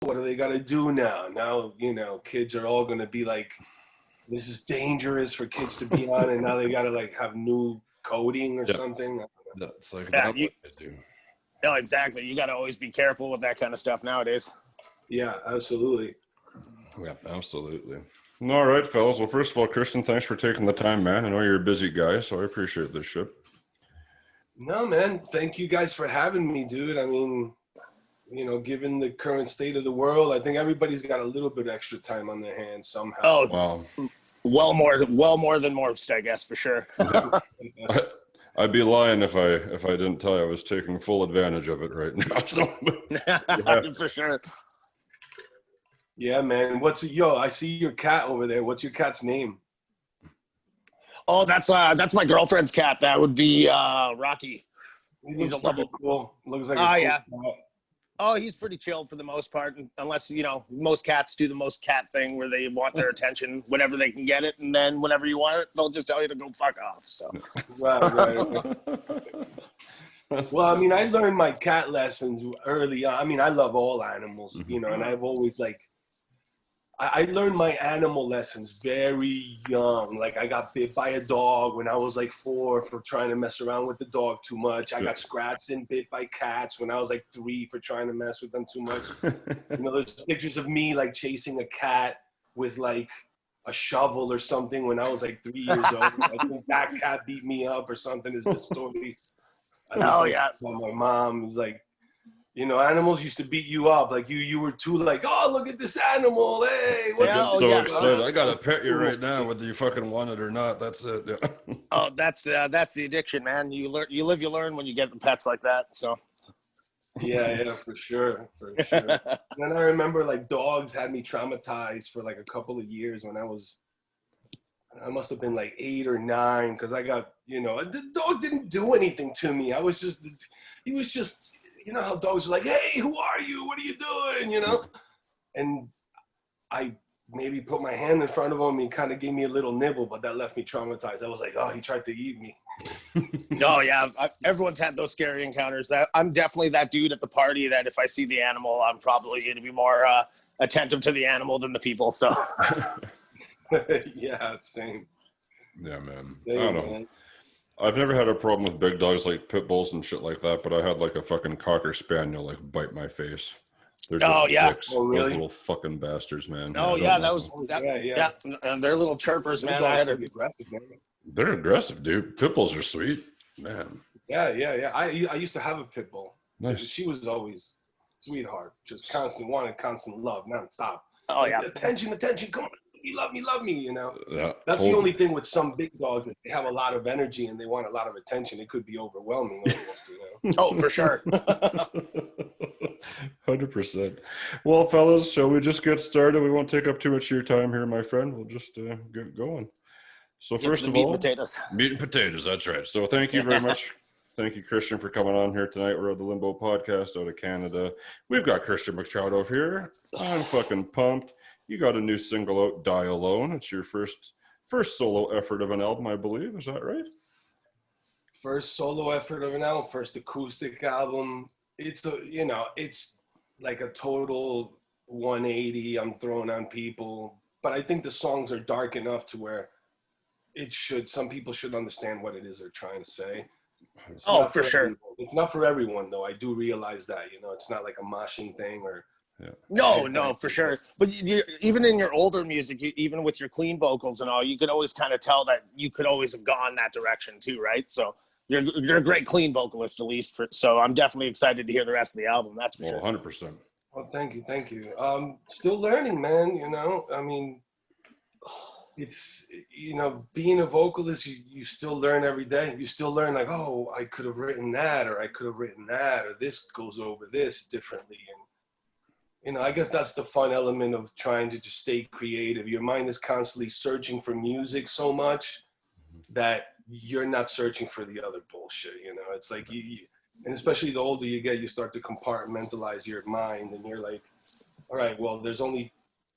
what do they got to do now? Now, you know, kids are all going to be like, this is dangerous for kids to be on, and now they got to like have new coding or something. That's like Yeah, what they do. No, exactly. You got to always be careful with that kind of stuff nowadays. Yeah, absolutely. Yeah, absolutely. All right, fellas. Well, first of all, Cristian, thanks for taking the time, man. I know you're a busy guy, so I appreciate this shit. No, man. Thank you guys for having me, dude. I mean, you know, given the current state of the world, I think everybody's got a little bit extra time on their hands somehow. Oh, wow. Well more than most, I guess, for sure. I'd be lying if I didn't tell you I was taking full advantage of it right now. So, yeah. For sure. Yeah, man. I see your cat over there. What's your cat's name? Oh, that's my girlfriend's cat. That would be Rocky. He's a lovely. Cool. Looks like Cat. Oh, he's pretty chill for the most part, unless, you know, most cats do the most cat thing where they want their attention whenever they can get it, and then whenever you want it, they'll just tell you to go fuck off. So. Right. Well, I mean, I learned my cat lessons early on. I mean, I love all animals, you know, and I've always I learned my animal lessons very young. Like, I got bit by a dog when I was like 4 for trying to mess around with the dog too much. I got scratched and bit by cats when I was like 3 for trying to mess with them too much. You know, there's pictures of me like chasing a cat with like a shovel or something when I was like 3 years old. I think that cat beat me up or something is the story. My mom was like, you know, animals used to beat you up. Like you were too like, oh, look at this animal. Hey, I get so excited. I got to pet you right now, whether you fucking want it or not. That's it. Yeah. Oh, that's the addiction, man. You live, you learn when you get the pets like that. So. Yeah, for sure. And then I remember like dogs had me traumatized for like a couple of years when I must have been like 8 or 9 because I got, you know, the dog didn't do anything to me. He was just, you know how dogs are like, hey, who are you? What are you doing? You know? And I maybe put my hand in front of him and he kind of gave me a little nibble, but that left me traumatized. I was like, oh, he tried to eat me. Oh, yeah. Everyone's had those scary encounters. I'm definitely that dude at the party that if I see the animal, I'm probably going to be more attentive to the animal than the people. So. Yeah, same. Yeah, man. I don't know. Man. I've never had a problem with big dogs like pit bulls and shit like that, but I had like a fucking Cocker Spaniel like bite my face. They're just dicks. Oh, really? Those little fucking bastards, man. Oh, yeah, and they're little chirpers, man. They're aggressive, dude. Pit bulls are sweet, man. Yeah. I used to have a pit bull. Nice. She was always sweetheart, just wanted constant love, nonstop. Oh, yeah. Attention, come on. Love me, you know. Yeah, that's the only thing with some big dogs. If they have a lot of energy and they want a lot of attention, it could be overwhelming almost, you know. Oh, for sure. 100%. Well, fellas, shall we just get started? We won't take up too much of your time here, my friend. We'll just get going. So first of all, meat and potatoes. That's right. So thank you very much. Thank you, Cristian, for coming on here tonight. We're at the Limbo podcast out of Canada. We've got Cristian Machado here. I'm fucking pumped. You got a new single out, Die Alone. It's your first solo effort of an album, I believe. Is that right? First solo effort of an album, first acoustic album. It's like a total 180. I'm throwing on people, but I think the songs are dark enough to where some people should understand what it is they're trying to say. For sure. It's not for everyone, though. I do realize that, you know, it's not like a moshing thing or. Yeah. No, for sure. But even in your older music, even with your clean vocals and all, you could always kind of tell that you could always have gone that direction too, right? So you're a great clean vocalist, at least. So I'm definitely excited to hear the rest of the album. That's for sure. 100%. Well, thank you. Still learning, man. You know, I mean, it's, you know, being a vocalist, you still learn every day. You still learn like, oh, I could have written that, or I could have written that, or this goes over this differently. And, you know, I guess that's the fun element of trying to just stay creative. Your mind is constantly searching for music so much that you're not searching for the other bullshit, you know? It's like and especially the older you get, you start to compartmentalize your mind and you're like, all right, well, there's only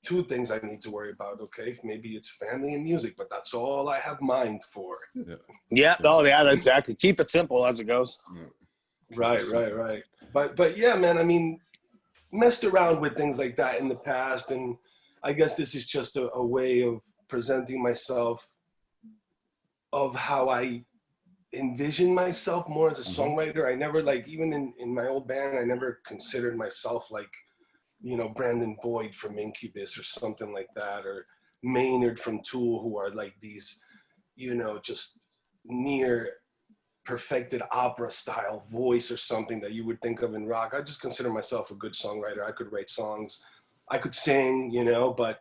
2 things I need to worry about, okay? Maybe it's family and music, but that's all I have mind for. Yeah, exactly. Keep it simple as it goes. Right. But yeah, man, I mean, messed around with things like that in the past, and I guess this is just a way of presenting myself of how I envision myself more as a songwriter. I never, like, even in my old band, I never considered myself like, you know, Brandon Boyd from Incubus or something like that, or Maynard from Tool, who are like these, you know, just near perfected opera style voice or something that you would think of in rock. I just consider myself a good songwriter. I could write songs, I could sing, you know, but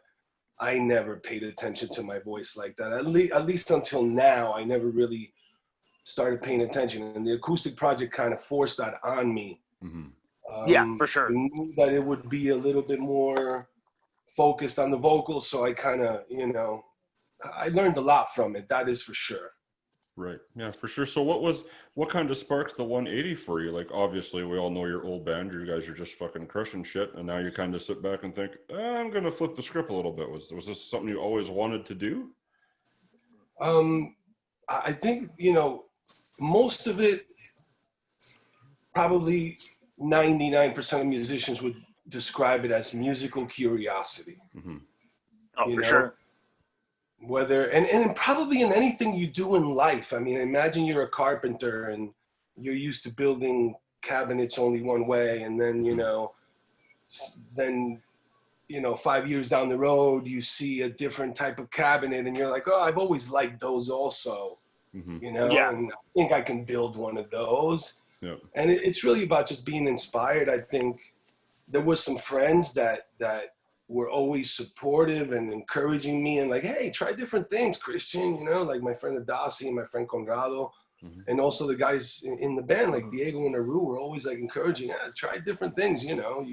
I never paid attention to my voice like that. At least until now, I never really started paying attention. And the acoustic project kind of forced that on me. Yeah, for sure. I knew that it would be a little bit more focused on the vocals. So I kind of, you know, I learned a lot from it. That is for sure. Right. Yeah, for sure. So what kind of sparked the 180 for you? Like, obviously we all know your old band, you guys are just fucking crushing shit. And now you kind of sit back and think, I'm going to flip the script a little bit. Was this something you always wanted to do? I think, you know, most of it, probably 99% of musicians would describe it as musical curiosity. Oh, for sure. Whether, and probably in anything you do in life. I mean, imagine you're a carpenter and you're used to building cabinets only one way. And then, you know, 5 years down the road, you see a different type of cabinet and you're like, oh, I've always liked those also, you know, and I think I can build one of those. Yeah. And it's really about just being inspired. I think there was some friends that were always supportive and encouraging me and like, hey, try different things, Christian, you know, like my friend Adasi and my friend Conrado, and also the guys in the band, like Diego and Aru, were always like encouraging, try different things, you know,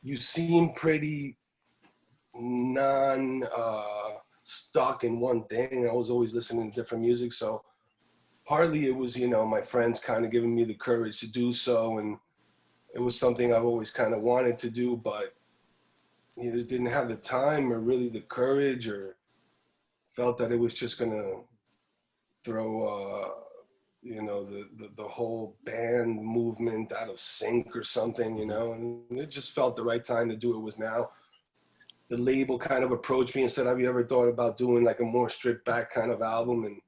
you seem pretty stuck in one thing. I was always listening to different music. So partly it was, you know, my friends kind of giving me the courage to do so. And it was something I've always kind of wanted to do, but either didn't have the time or really the courage, or felt that it was just going to throw, you know, the whole band movement out of sync or something, you know, and it just felt the right time to do it was now. The label kind of approached me and said, have you ever thought about doing like a more stripped back kind of album? And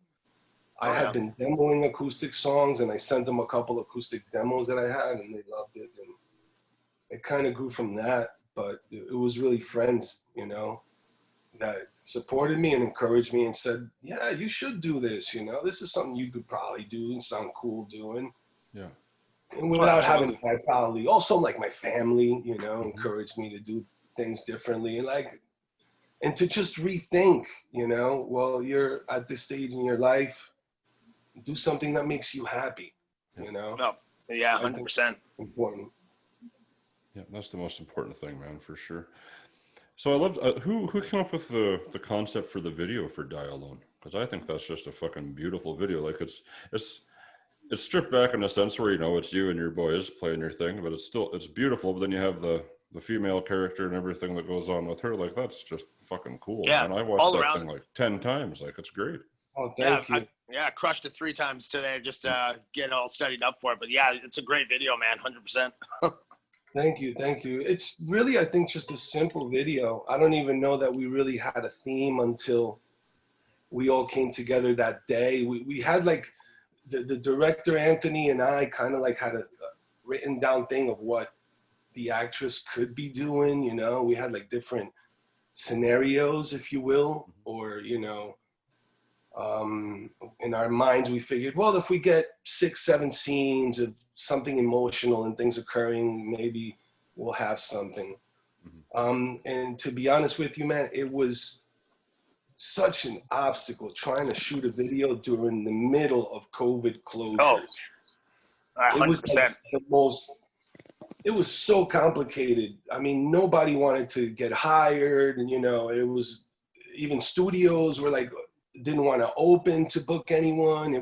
I had been demoing acoustic songs, and I sent them a couple acoustic demos that I had, and they loved it. And it kind of grew from that, but it was really friends, you know, that supported me and encouraged me and said, yeah, you should do this, you know, this is something you could probably do and sound cool doing. Yeah. And without having to probably, also like my family, you know, encouraged me to do things differently, and like, and to just rethink, you know, well, you're at this stage in your life, do something that makes you happy, you know? Oh, yeah, 100%. Important. Yeah, that's the most important thing, man, for sure. So I loved, who came up with the concept for the video for Die Alone? Because I think that's just a fucking beautiful video. Like it's stripped back in a sense where, you know, it's you and your boys playing your thing, but it's beautiful. But then you have the female character and everything that goes on with her. Like, that's just fucking cool. Yeah, and I watched that thing like 10 times. Like, it's great. Oh, thank you. I crushed it 3 times today just to get all studied up for it. But yeah, it's a great video, man, 100%. Thank you. It's really, I think, just a simple video. I don't even know that we really had a theme until we all came together that day. We had like, the director, Anthony, and I kind of like had a written down thing of what the actress could be doing, you know. We had like different scenarios, if you will, or, you know, in our minds we figured, well, if we get 6-7 scenes of something emotional and things occurring, maybe we'll have something. And to be honest with you, man, it was such an obstacle trying to shoot a video during the middle of COVID closures. Oh, 100%. It was like it was so complicated. I mean, nobody wanted to get hired, and, you know, it was, even studios were like, didn't want to open to book anyone.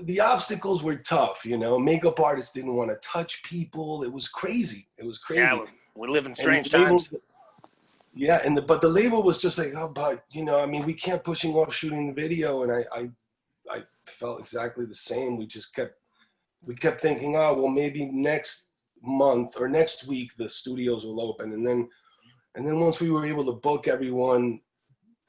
The obstacles were tough, you know. Makeup artists didn't want to touch people. It was crazy. Yeah, we live in strange times. Yeah, but the label was just like, oh, but, you know, I mean, we can't pushing off shooting the video, and I felt exactly the same. We kept thinking, oh, well, maybe next month or next week the studios will open. And then once we were able to book everyone,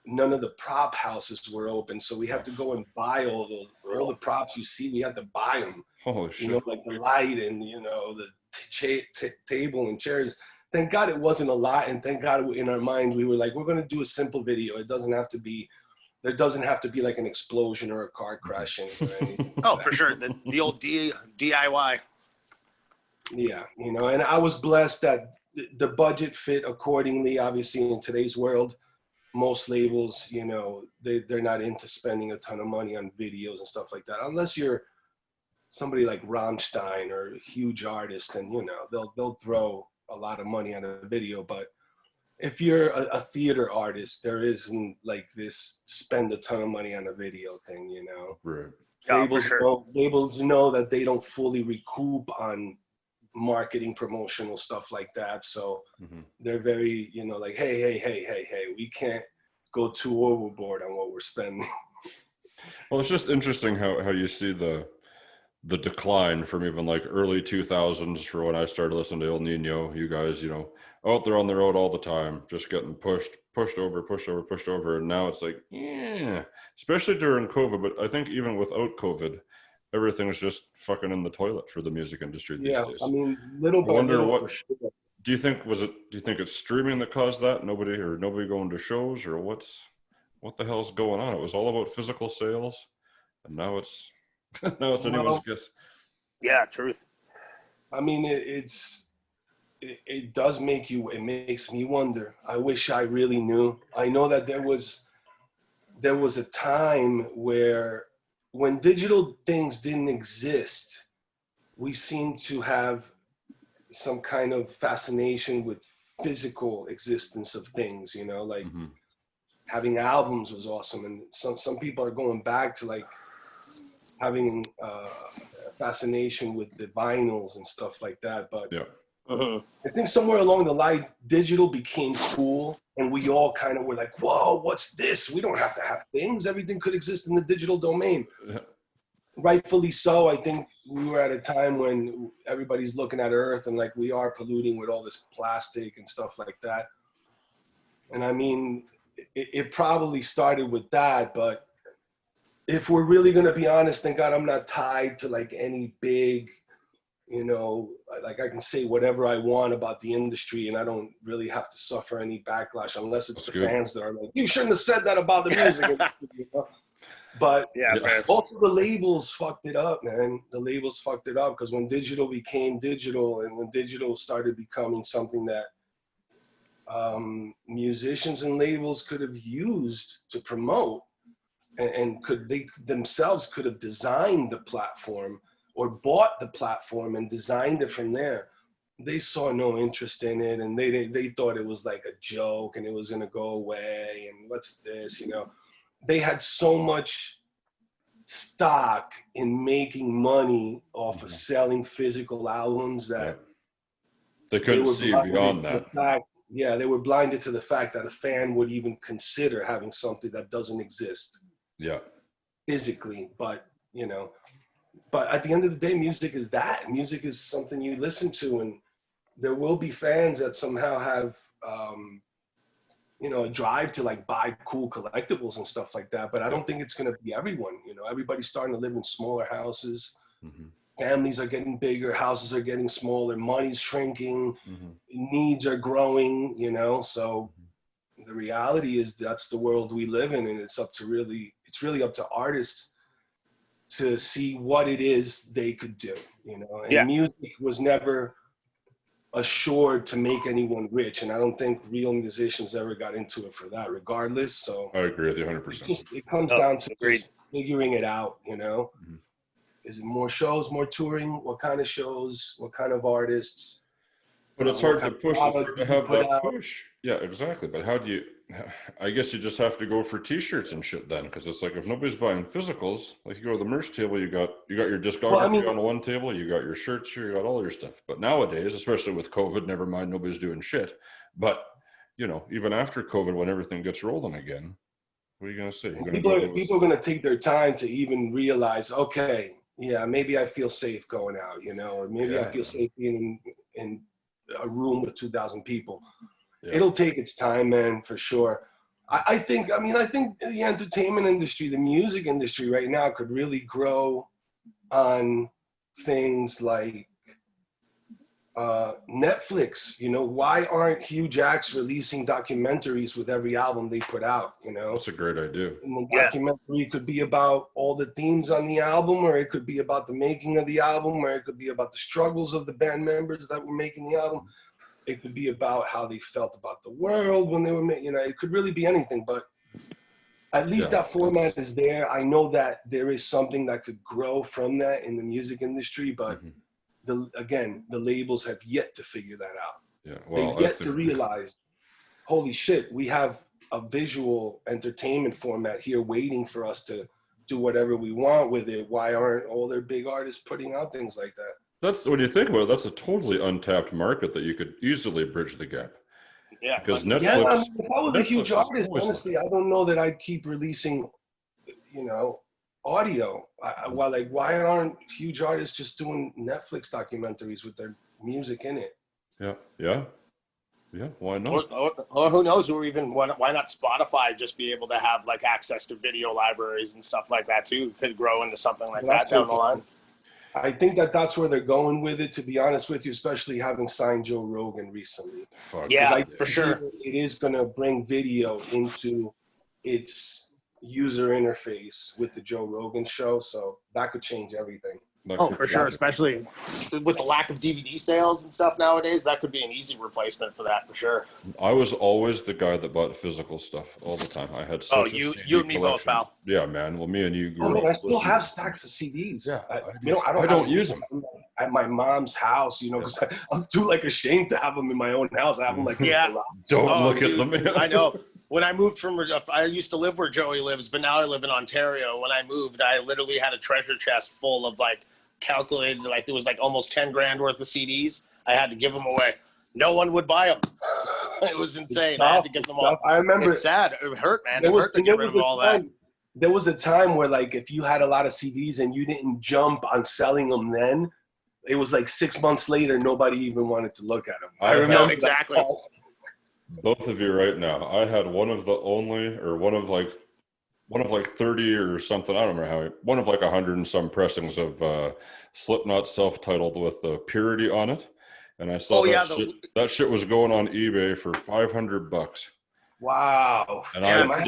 none of the prop houses were open, so we had to go and buy all the props you see. We had to buy them. Holy shit! You know, like the light and the table and chairs. Thank God it wasn't a lot, and thank God in our minds we were like, we're gonna do a simple video. It doesn't have to be. There doesn't have to be like an explosion or a car crashing or anything. Oh, for sure. The old DIY. Yeah, and I was blessed that the budget fit accordingly. Obviously, in today's world, most labels, they're not into spending a ton of money on videos and stuff like that, unless you're somebody like Rammstein or a huge artist, and they'll throw a lot of money on a video. But if you're a theater artist, there isn't like this spend a ton of money on a video thing, Right. Labels know that they don't fully recoup on marketing, promotional stuff like that. So they're very, like, hey, we can't go too overboard on what we're spending. Well, it's just interesting how you see the decline from even like early 2000s for when I started listening to El Nino. You guys, out there on the road all the time, just getting pushed over. And now it's like, yeah, especially during COVID. But I think even without COVID, everything's just fucking in the toilet for the music industry these days. I mean, little by little, for sure. Do you think it's streaming that caused that? Nobody going to shows, or what the hell's going on? It was all about physical sales, and now it's anyone's guess. Yeah, truth. I mean, it does it makes me wonder. I wish I really knew. I know that there was a time where when digital things didn't exist, we seemed to have some kind of fascination with physical existence of things, like having albums was awesome. And some people are going back to like having a fascination with the vinyls and stuff like that. But yeah. I think somewhere along the line, digital became cool, and we all kind of were like, whoa, what's this? We don't have to have things. Everything could exist in the digital domain. Yeah. Rightfully so. I think we were at a time when everybody's looking at Earth and like we are polluting with all this plastic and stuff like that. And I mean, it probably started with that, but if we're really going to be honest, thank God I'm not tied to like any big, like I can say whatever I want about the industry and I don't really have to suffer any backlash unless it's the fans that are like, you shouldn't have said that about the music industry, But also the labels fucked it up, man. The labels fucked it up because when digital became digital and when digital started becoming something that musicians and labels could have used to promote and they themselves could have designed the platform or bought the platform and designed it from there. They saw no interest in it, and they thought it was like a joke and it was going to go away and what's this, They had so much stock in making money off of selling physical albums that they couldn't see beyond that. They were blinded to the fact that a fan would even consider having something that doesn't exist. Yeah. Physically, but but at the end of the day, music is that. Music is something you listen to, and there will be fans that somehow have a drive to like buy cool collectibles and stuff like that. But I don't think it's going to be everyone. Everybody's starting to live in smaller houses. Families are getting bigger, houses are getting smaller, money's shrinking, needs are growing, so the reality is that's the world we live in, and it's really up to artists to see what it is they could do, and music was never assured to make anyone rich, and I don't think real musicians ever got into it for that regardless. So I agree with you 100%. It comes down to just figuring it out, Is it more shows, more touring? What kind of shows? What kind of artists? But it's hard to push. It's hard to have that push. Yeah, exactly. But how do you? I guess you just have to go for T-shirts and shit then, because it's like if nobody's buying physicals, like you go to the merch table, you got your discography on one table, you got your shirts here, you got all your stuff. But nowadays, especially with COVID, never mind, nobody's doing shit. But even after COVID, when everything gets rolling again, what are you gonna say? People are gonna take their time to even realize, okay, yeah, maybe I feel safe going out, or maybe I feel safe being in a room with 2,000 people. Yeah. It'll take its time, man, for sure. I think the entertainment industry, the music industry right now could really grow on things like Netflix. You know, why aren't huge acts releasing documentaries with every album they put out? You know, that's a great idea. And the documentary could be about all the themes on the album, or it could be about the making of the album, or it could be about the struggles of the band members that were making the album. It could be about how they felt about the world when they were making, you know, it could really be anything, but at least that format is there. I know that there is something that could grow from that in the music industry, but the labels have yet to figure that out. Yeah, well, they've yet to realize, holy shit, we have a visual entertainment format here waiting for us to do whatever we want with it. Why aren't all their big artists putting out things like that? That's, when you think about it, that's a totally untapped market that you could easily bridge the gap. Yeah, because Netflix. Yeah, I mean, if I was a huge artist, honestly, I don't know that I'd keep releasing, you know, audio. Why aren't huge artists just doing Netflix documentaries with their music in it? Yeah. Why not? Or who knows? Or even why not Spotify just be able to have like access to video libraries and stuff like that too? Could grow into something like that down the line. I think that's where they're going with it, to be honest with you, especially having signed Joe Rogan recently. Yeah, for sure. It is going to bring video into its user interface with the Joe Rogan show, so that could change everything. For sure, especially with the lack of DVD sales and stuff nowadays, that could be an easy replacement for that, for sure. I was always the guy that bought physical stuff all the time. I had such a you CD and me both, collection. pal. Yeah, man. Well, me and you grew up. I still have stacks of CDs. Yeah, I don't use them at my mom's house, you know, because I'm too like ashamed to have them in my own house. I have them like don't look at them. I know. When I moved I used to live where Joey lives, but now I live in Ontario. When I moved, I literally had a treasure chest full of like calculated, like there was like almost 10 grand worth of CDs. I had to give them away. No one would buy them. It was insane. I had to give them all. I remember. It's sad. It hurt, man. It hurt to get rid of all that. There was a time where, like, if you had a lot of CDs and you didn't jump on selling them then, it was like 6 months later, nobody even wanted to look at them. I remember exactly. Both of you right now. I had one of like 30 or something. I don't remember one of like 100 and some pressings of Slipknot self-titled with Purity on it. And I saw that shit was going on eBay for $500. Wow. And I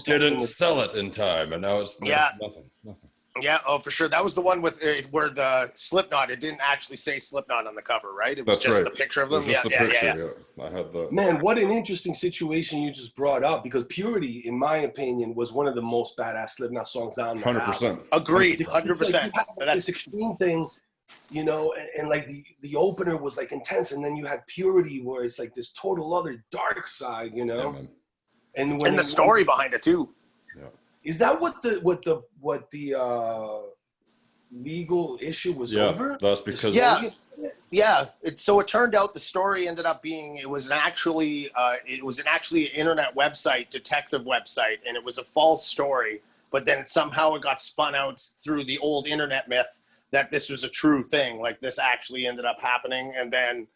didn't sell it in time, and now it's nothing. Yeah, for sure. That was the one with where the Slipknot, it didn't actually say Slipknot on the cover, right? It was just the picture of them. Yeah. I had the. Man, what an interesting situation you just brought up, because Purity, in my opinion, was one of the most badass Slipknot songs on the 100%. Agreed, 100%. That's extreme thing, you know, and like the opener was like intense, and then you had Purity, where it's like this total other dark side, you know, and the story behind it too. Yeah. Is that what the legal issue was over? That's because So it turned out the story ended up being it was actually an internet website, detective website, and it was a false story. But then somehow it got spun out through the old internet myth that this was a true thing, like this actually ended up happening, and then.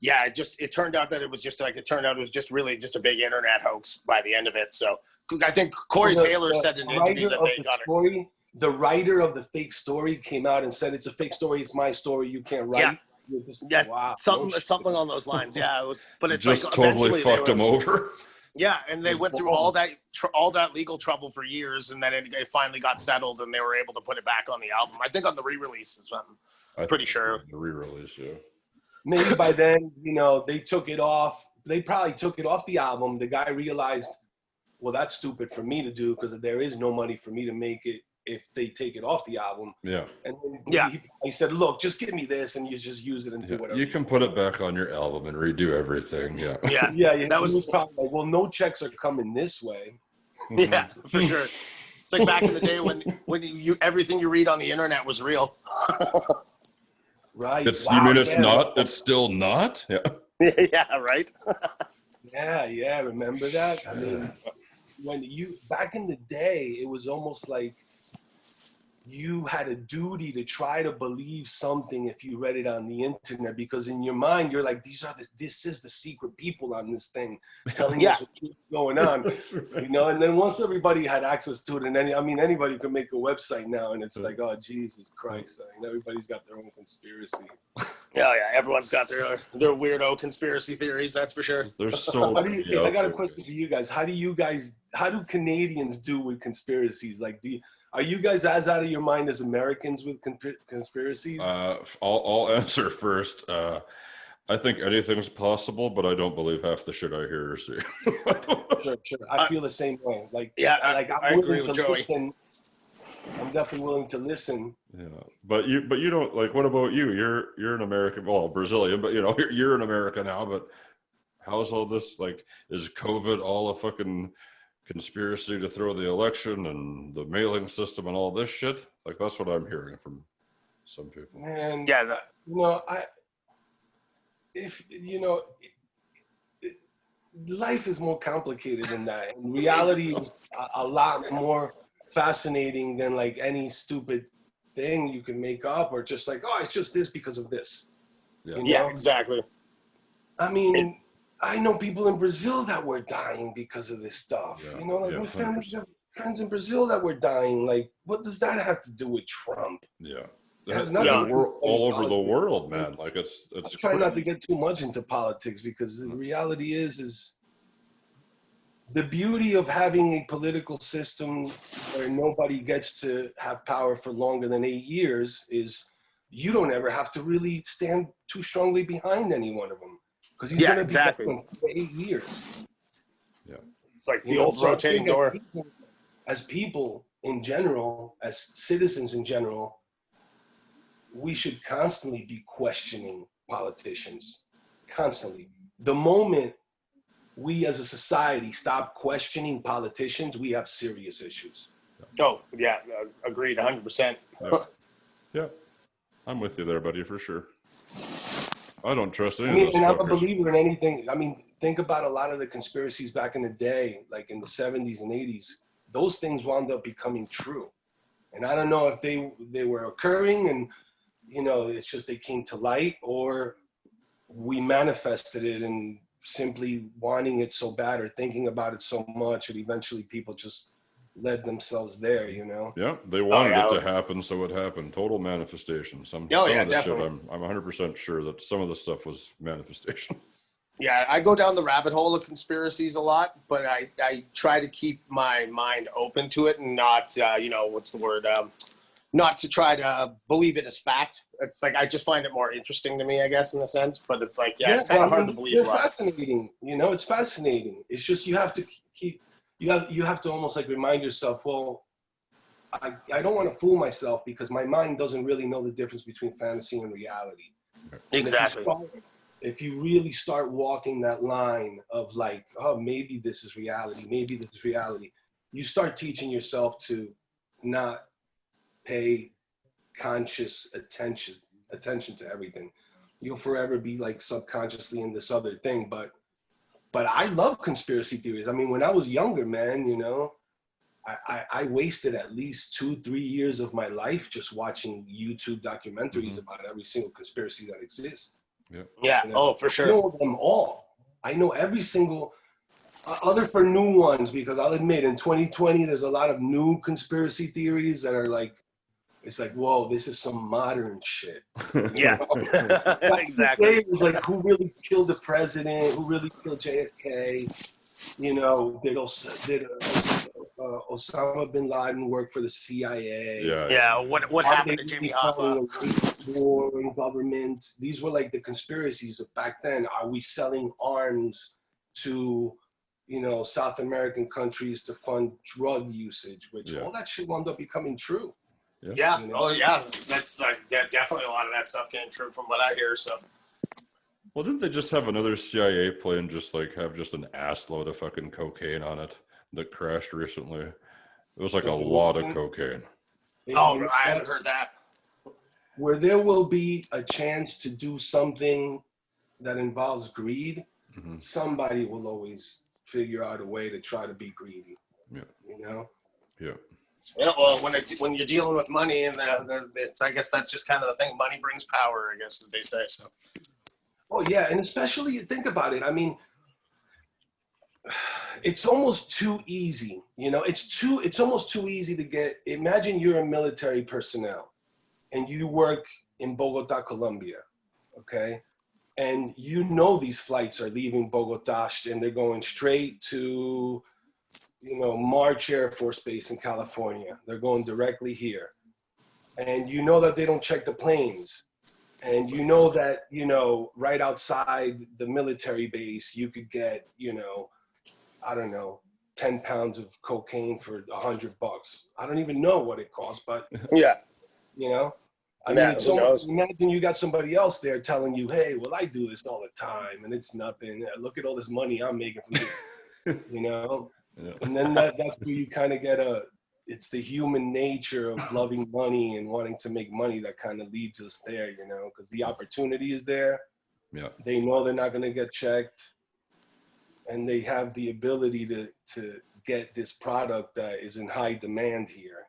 Yeah, it turned out that it was just really just a big internet hoax by the end of it. So I think Corey Taylor said in an interview that they got it. The writer of the fake story came out and said, "It's a fake story. It's my story. You can't write." Yeah, wow. Something on those lines. Yeah, it was. But it's just like, totally fucked them over. Yeah, and they went through all that legal trouble for years, and then it finally got settled, and they were able to put it back on the album. I think on the re-release is what I'm pretty sure. The re-release, yeah. Maybe by then, you know, they took it off. They probably took it off the album. The guy realized, well, that's stupid for me to do because there is no money for me to make it if they take it off the album. Yeah. And then he said, look, just give me this and you just use it and do whatever. You can put it back on your album and redo everything. Yeah. Yeah. That was probably like, well, no checks are coming this way. Yeah, for sure. It's like back in the day when everything you read on the internet was real. Right. You mean it's not? It's still not? Yeah. Yeah, right. Yeah. Remember that? I mean, back in the day, it was almost like you had a duty to try to believe something if you read it on the internet, because in your mind you're like, this is the secret people on this thing telling us what's going on. Right. You know, and then once everybody had access to it, and then anybody could make a website now, and it's like, oh Jesus Christ, I mean, everybody's got their own conspiracy. Yeah, everyone's got their weirdo conspiracy theories, that's for sure. There's so I got a question for you guys. How do Canadians do with conspiracies? Like, are you guys as out of your mind as Americans with conspiracies? I'll answer first. I think anything's possible, but I don't believe half the shit I hear or see. Sure. I feel the same way. Like, I agree with Joey. I'm definitely willing to listen. Yeah, but you don't, like, what about you? You're an American, well, Brazilian, but you're in America now. But how's all this? Like, is COVID all a fucking conspiracy to throw the election and the mailing system and all this shit? Like, that's what I'm hearing from some people. And life is more complicated than that, and reality is a lot more fascinating than like any stupid thing you can make up, or just like, oh, it's just this because of this. Yeah, exactly. I mean, I know people in Brazil that were dying because of this stuff. Yeah, my family have friends in Brazil that were dying. Like, what does that have to do with Trump? Yeah. We're all over the world, man. Like, it's try not to get too much into politics, because the reality is the beauty of having a political system where nobody gets to have power for longer than 8 years is you don't ever have to really stand too strongly behind any one of them. Because he's going to be going for 8 years. Yeah, it's like the old rotating door. As people in general, as citizens in general, we should constantly be questioning politicians. Constantly. The moment we as a society stop questioning politicians, we have serious issues. Oh, yeah, agreed, 100%. Yeah, I'm with you there, buddy, for sure. I don't trust any of those and fuckers. I'm a believer in anything. I mean, think about a lot of the conspiracies back in the day, like in the 70s and 80s. Those things wound up becoming true. And I don't know if they were occurring and, it's just they came to light, or we manifested it and simply wanting it so bad or thinking about it so much that eventually people just led themselves there, Yeah, they wanted it to happen, so it happened. Total manifestation. Some of the shit, I'm 100% sure that some of the stuff was manifestation. Yeah, I go down the rabbit hole of conspiracies a lot, but I try to keep my mind open to it and not, not to try to believe it as fact. It's like, I just find it more interesting to me, I guess, in a sense. But it's like, it's kind of hard to believe. It's fascinating, it's fascinating. It's just you have to keep. You have to almost like remind yourself, well, I don't want to fool myself, because my mind doesn't really know the difference between fantasy and reality. Exactly. If you really start walking that line of like, oh, maybe this is reality, maybe this is reality, you start teaching yourself to not pay conscious attention to everything. You'll forever be like subconsciously in this other thing, but I love conspiracy theories. I mean, when I was younger, man, I wasted at least 2-3 years of my life just watching YouTube documentaries about every single conspiracy that exists. Yeah. Oh, for sure. I know them all. I know every single, other for new ones, because I'll admit in 2020, there's a lot of new conspiracy theories that are like, it's like, whoa, this is some modern shit. Yeah, exactly. It was like, who really killed the president? Who really killed JFK? Did Osama bin Laden work for the CIA? Yeah. What happened to Jimmy Hoffa? War and government. These were like the conspiracies of back then. Are we selling arms to, South American countries to fund drug usage? Which all that shit wound up becoming true. Yeah. Oh, yeah. That's like definitely a lot of that stuff came true from what I hear. So. Well, didn't they just have another CIA plane have just an ass load of fucking cocaine on it that crashed recently? It was like a lot of cocaine. Oh, I haven't heard that. Where there will be a chance to do something that involves greed, somebody will always figure out a way to try to be greedy. Yeah. Yeah. Yeah, well, when you're dealing with money, and I guess that's just kind of the thing. Money brings power, I guess, as they say. So. Oh yeah, and especially think about it. I mean, it's almost too easy. You know, it's almost too easy to get. Imagine you're a military personnel, and you work in Bogota, Colombia, okay? And you know these flights are leaving Bogota and they're going straight to, March Air Force Base in California. They're going directly here. And you know that they don't check the planes. And you know that, right outside the military base, you could get, I don't know, 10 pounds of cocaine for $100. I don't even know what it costs, but yeah, I mean, it's almost, imagine you got somebody else there telling you, hey, well, I do this all the time and it's nothing. Look at all this money I'm making from this, Yeah. And then that's where you kind of get it's the human nature of loving money and wanting to make money that kind of leads us there, because the opportunity is there. Yeah. They know they're not going to get checked, and they have the ability to get this product that is in high demand here,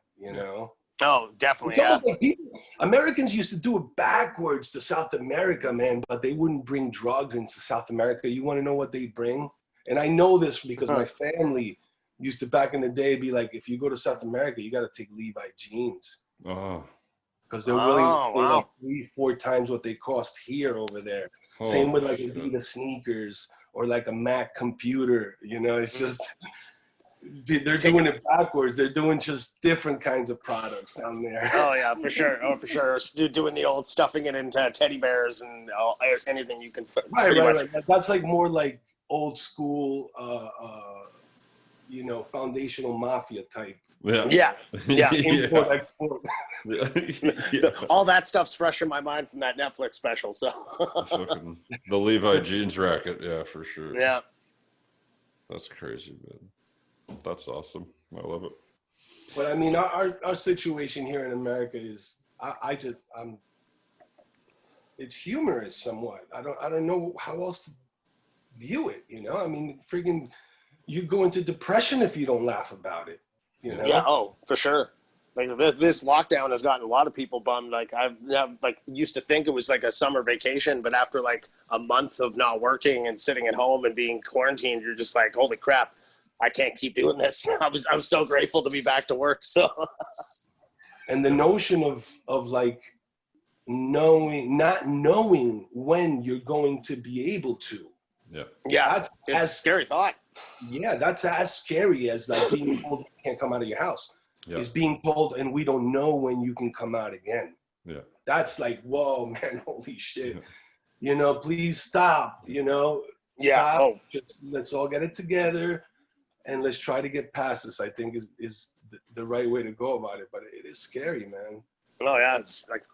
Oh, definitely. Yeah. Like Americans used to do it backwards to South America, man, but they wouldn't bring drugs into South America. You want to know what they bring? And I know this because my family used to back in the day be like, if you go to South America, you got to take Levi jeans. Oh. Because they're willing to pay like 3-4 times what they cost here over there. Oh, same with like Adidas sneakers or like a Mac computer. It's just they're doing it backwards. They're doing just different kinds of products down there. Oh yeah, for sure. Oh, for sure. Doing the old stuffing it into teddy bears and anything you can. Right. That's like more like old school, foundational mafia type. Yeah. Import, export. Yeah. All that stuff's fresh in my mind from that Netflix special. So the Levi jeans racket, yeah, for sure. Yeah, that's crazy, man. That's awesome. I love it. But I mean, our situation here in America is, it's humorous somewhat. I don't know how else to view it. I mean, friggin', you go into depression if you don't laugh about it. Yeah. Oh, for sure. Like this lockdown has gotten a lot of people bummed. Like I've used to think it was like a summer vacation, but after like a month of not working and sitting at home and being quarantined, you're just like, holy crap, I can't keep doing this. I'm so grateful to be back to work. So, and the notion of like not knowing when you're going to be able to. Yeah. It's a scary thought. Yeah, that's as scary as like being told you can't come out of your house. Yeah. Is being told, and we don't know when you can come out again. Yeah, that's like, whoa, man, holy shit. Yeah. Please stop. Yeah. Stop. Just let's all get it together, and let's try to get past this. I think is the right way to go about it. But it is scary, man. Oh yeah, it's like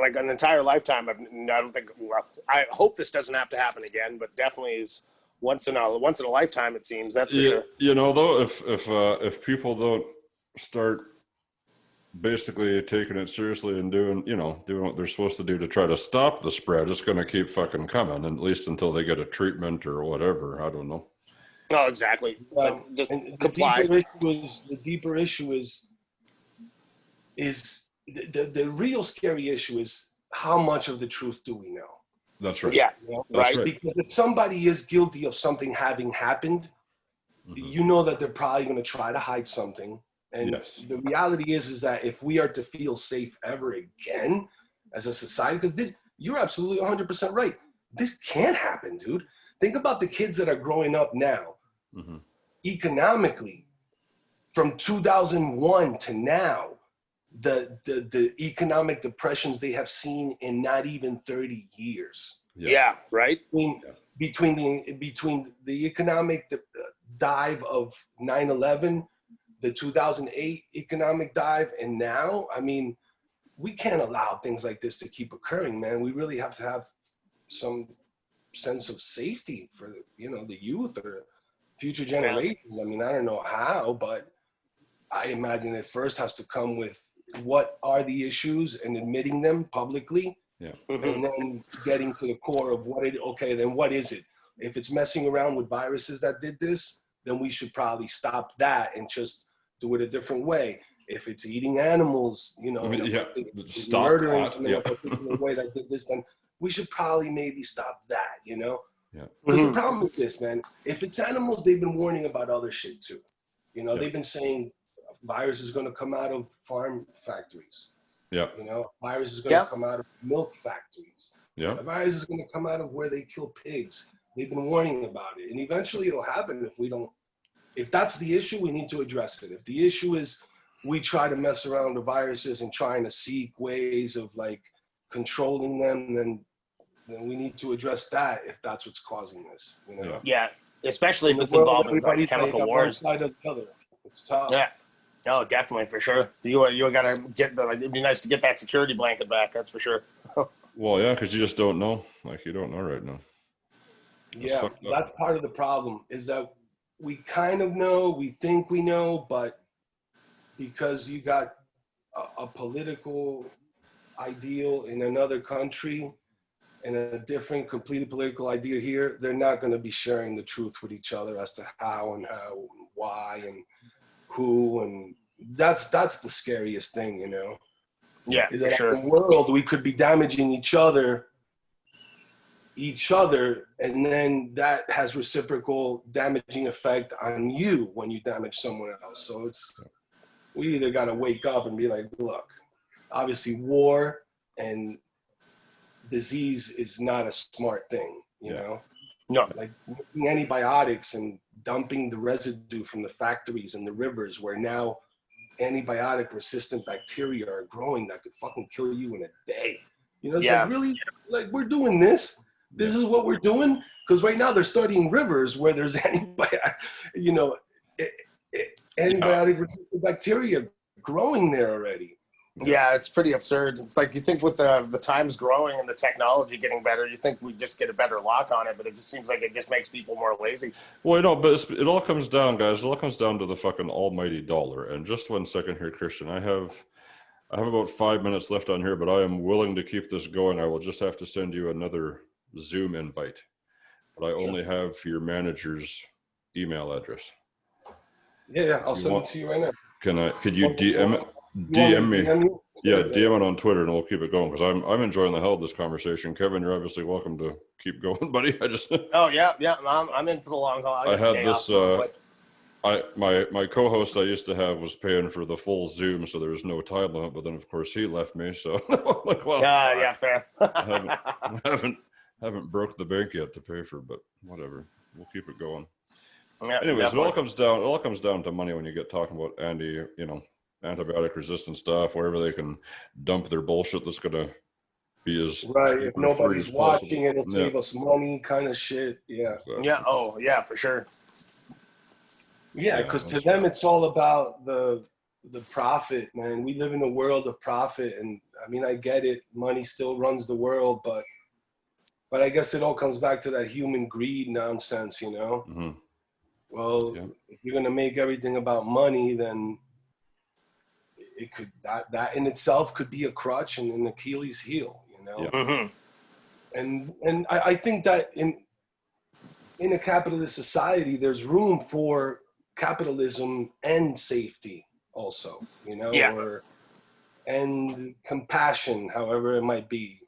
like an entire lifetime. I don't think. Well, I hope this doesn't have to happen again, but definitely is once in a lifetime. It seems, that's for sure. Though, if people don't start basically taking it seriously and doing what they're supposed to do to try to stop the spread, it's going to keep fucking coming, at least until they get a treatment or whatever. I don't know. Oh, exactly. Just comply. The deeper issue is the real scary issue is how much of the truth do we know? That's right. Yeah, That's right. Because if somebody is guilty of something having happened, you know that they're probably going to try to hide something. And the reality is that if we are to feel safe ever again as a society, because you're absolutely 100% right. This can't happen, dude. Think about the kids that are growing up now, economically, from 2001 to now, the economic depressions they have seen in not even 30 years. Yeah, right. Between the economic dive of 9/11, the 2008 economic dive, and now, I mean, we can't allow things like this to keep occurring, man. We really have to have some sense of safety for the youth or future generations. I mean, I don't know how, but I imagine it first has to come with what are the issues and admitting them publicly, and then getting to the core of then what is it? If it's messing around with viruses that did this, then we should probably stop that and just do it a different way. If it's eating animals, stop murdering that. them in a particular way that did this, then we should probably maybe stop that, Yeah. Because the problem with this, man, if it's animals, they've been warning about other shit too. They've been saying virus is going to come out of farm factories. Yeah. Virus is going to come out of milk factories. Yeah. The virus is going to come out of where they kill pigs. They've been warning about it. And eventually it'll happen if that's the issue, we need to address it. If the issue is we try to mess around with viruses and trying to seek ways of like controlling them, then we need to address that if that's what's causing this. Yeah, especially if it's involving chemical wars. One side or the other. It's tough. Yeah. No, definitely, for sure. You gotta get it'd be nice to get that security blanket back. That's for sure. Well, yeah, because you just don't know. Like, you don't know right now. That's part of the problem, is that we kind of know, we think we know, but because you got a political ideal in another country and a different, completely political idea here, they're not going to be sharing the truth with each other as to how and why and who, and that's the scariest thing, Yeah, is for that sure. in the world we could be damaging each other, and then that has reciprocal damaging effect on you when you damage someone else. So we either got to wake up and be like, look, obviously war and disease is not a smart thing, No. Like making antibiotics and dumping the residue from the factories and the rivers where now antibiotic resistant bacteria are growing that could fucking kill you in a day. Like, really, like, we're doing this. This is what we're doing, because right now they're studying rivers where there's antibiotic resistant bacteria growing there already. Yeah, it's pretty absurd. It's like, you think with the times growing and the technology getting better, you think we just get a better lock on it, but it just seems like it just makes people more lazy. Well, but it all comes down, guys. It all comes down to the fucking almighty dollar. And just 1 second here, Christian. I have about 5 minutes left on here, but I am willing to keep this going. I will just have to send you another Zoom invite, but I only have your manager's email address. Yeah, I'll send it to you right now. Could you DM me? Yeah, DM it on Twitter, and we'll keep it going, because I'm enjoying the hell of this conversation. Kevin, you're obviously welcome to keep going, buddy. Oh yeah, I'm in for the long haul. I had this. My co-host I used to have was paying for the full Zoom, so there was no time limit. But then, of course, he left me. So like, well, yeah, fair. I haven't broke the bank yet to pay for, but whatever. We'll keep it going. Yeah, anyways, definitely. it all comes down to money when you get talking about antibiotic resistant stuff, wherever they can dump their bullshit that's gonna be as right. If nobody's watching, it'll Yeah. save us money, kind of shit. Yeah. Exactly. Yeah. Oh yeah, for sure. Yeah, because to them it's all about the profit, man. We live in a world of profit, and I mean, I get it. Money still runs the world, but I guess it all comes back to that human greed nonsense, Mm-hmm. Well, if you're gonna make everything about money, then it could that in itself could be a crutch and an Achilles heel, Yeah. Mm-hmm. And I think that in a capitalist society, there's room for capitalism and safety also, and compassion, however it might be.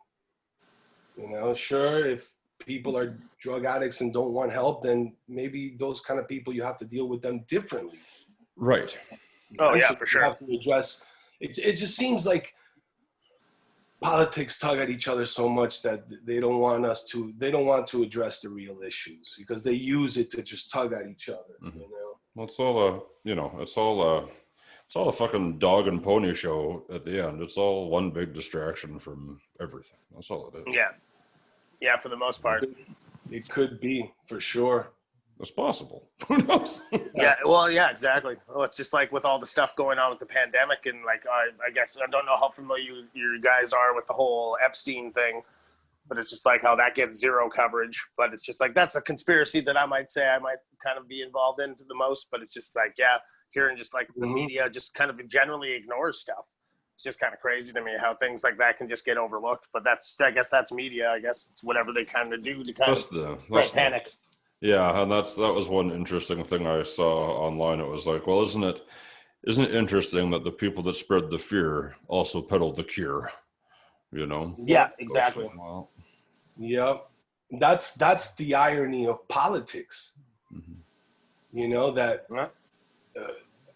Sure, if people are drug addicts and don't want help, then maybe those kind of people, you have to deal with them differently. Right. Oh yeah, for sure. You have to address it just seems like politics tug at each other so much that they don't want to address the real issues, because they use it to just tug at each other. Mm-hmm. Well, it's all it's all a fucking dog and pony show at the end. It's all one big distraction from everything. That's all it is. Yeah, for the most part. It could be, for sure. It's possible. Who knows? Yeah, exactly. Well, it's just like with all the stuff going on with the pandemic, and like I guess I don't know how familiar you guys are with the whole Epstein thing, but it's just like how that gets zero coverage. But it's just like, that's a conspiracy that I might say I might kind of be involved in the most. But it's just like, hearing just like the media just kind of generally ignores stuff. It's just kind of crazy to me how things like that can just get overlooked. But I guess that's media. I guess it's whatever they kind of do to kind of spread panic. Yeah, and that was one interesting thing I saw online. It was like, well, isn't isn't it interesting that the people that spread the fear also peddle the cure? You know? Yeah, exactly. Well, Yep. That's the irony of politics. You know, that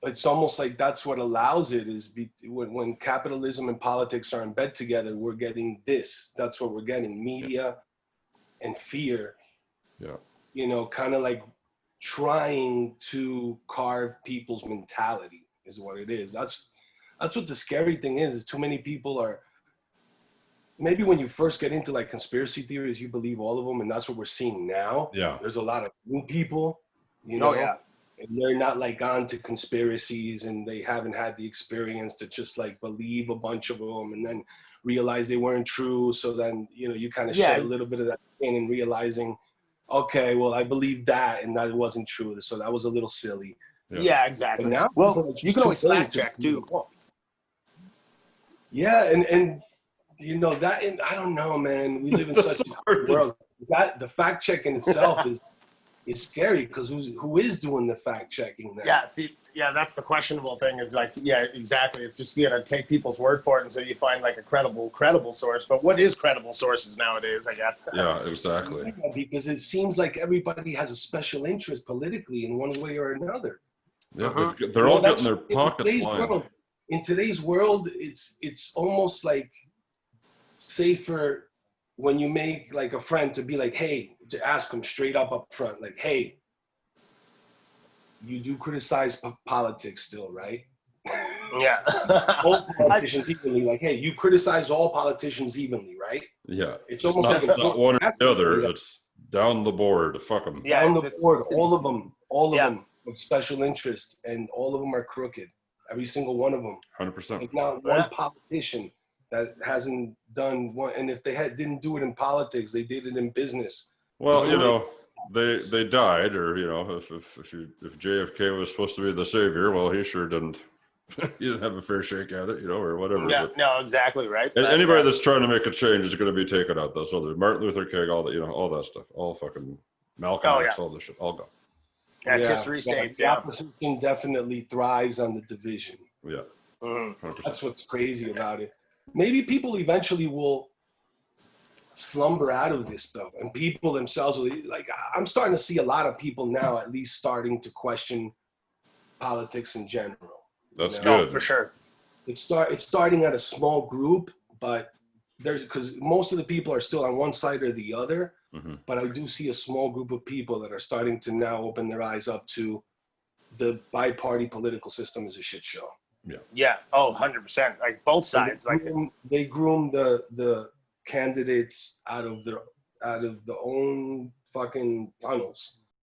it's almost like that's what allows it is when capitalism and politics are in bed together, we're getting this. That's what we're getting, media and fear. Yeah. You know, kind of like trying to carve people's mentality is what it is. That's what the scary thing is too many people are, maybe when you first get into like conspiracy theories, you believe all of them, and that's what we're seeing now. Yeah. There's a lot of new people, you know, and they're not like on to conspiracies, and they haven't had the experience to just like believe a bunch of them and then realize they weren't true. So then, you know, you kind of shed a little bit of that skin and realizing, okay, well, I believed that and that wasn't true. So that was a little silly. Yeah, exactly. But now, well, you can always fact check too. Yeah, and you know that, and I don't know, man. We live in such a world that the fact checking itself is scary, because who is doing the fact checking now? Yeah, see, that's the questionable thing. Is like, yeah, exactly. It's just you gotta take people's word for it until you find like a credible source. But what is credible sources nowadays? I guess. Yeah, exactly. Because it seems like everybody has a special interest politically in one way or another. Yeah, they're all getting their pockets lined. In today's world, it's almost like safer when you make like a friend to be like, hey, to ask them straight up front, like, hey, you do criticize politics still, right? Yeah. All politicians evenly, like, hey, you criticize all politicians evenly, right? Yeah. It's almost like not one or the other. It's down the board. Fuck them. Yeah, down the board, all of them with special interest, and all of them are crooked. Every single one of them. 100%. There's not one politician that hasn't done one, and if they didn't do it in politics, they did it in business. Well, you know, they died, or you know, if JFK was supposed to be the savior, well, he sure didn't. He didn't have a fair shake at it, you know, or whatever. Yeah, no, exactly right. Anybody that's trying to make a change is going to be taken out. Though, so there's Martin Luther King, all that, you know, all that stuff, all fucking Malcolm X, all this shit, all gone. As history states, the opposition definitely thrives on the division. Yeah, 100%. That's what's crazy about it. Maybe people eventually will slumber out of this stuff, and people themselves will, like, I'm starting to see a lot of people now at least starting to question politics in general. That's good. Oh, for sure. It's starting at a small group, but because most of the people are still on one side or the other. But I do see a small group of people that are starting to now open their eyes up to the bi-party political system is a shit show. Yeah. Oh, 100%. Like both sides. They groom the candidates out of their own fucking tunnels.